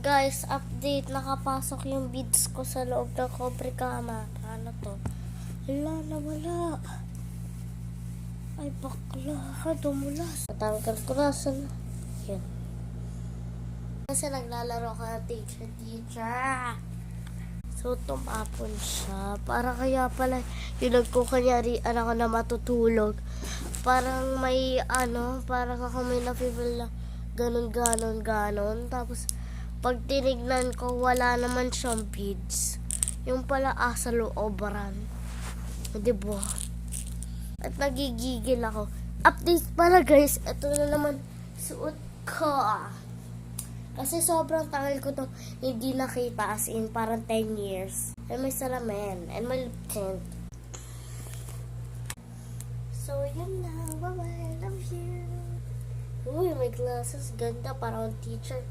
guys, update. Nakapasok yung beads ko sa loob ng Cobre Kama. Ano to? Wala na, wala. Ay, bakla ka, dumulas. Natanggal ko na. Yan. Kasi naglalaro ka, teacher. So, tumapon siya. Para kaya pala, yung nagkukanyari, anak ko na matutulog. Parang may, parang ako may na-feel na ganon. Tapos, pag tinignan ko, wala naman siyang beads. Yung pala, sa loobaran. Diba? At nagigigil ako. Update pala guys, ito na naman suot ko. Kasi sobrang tagal ko to hindi nakita, as in parang 10 years. And may salamin. And may lip tint. So, yun na. Bye-bye. Love you. Uy, may glasses. Ganda. Parang teacher.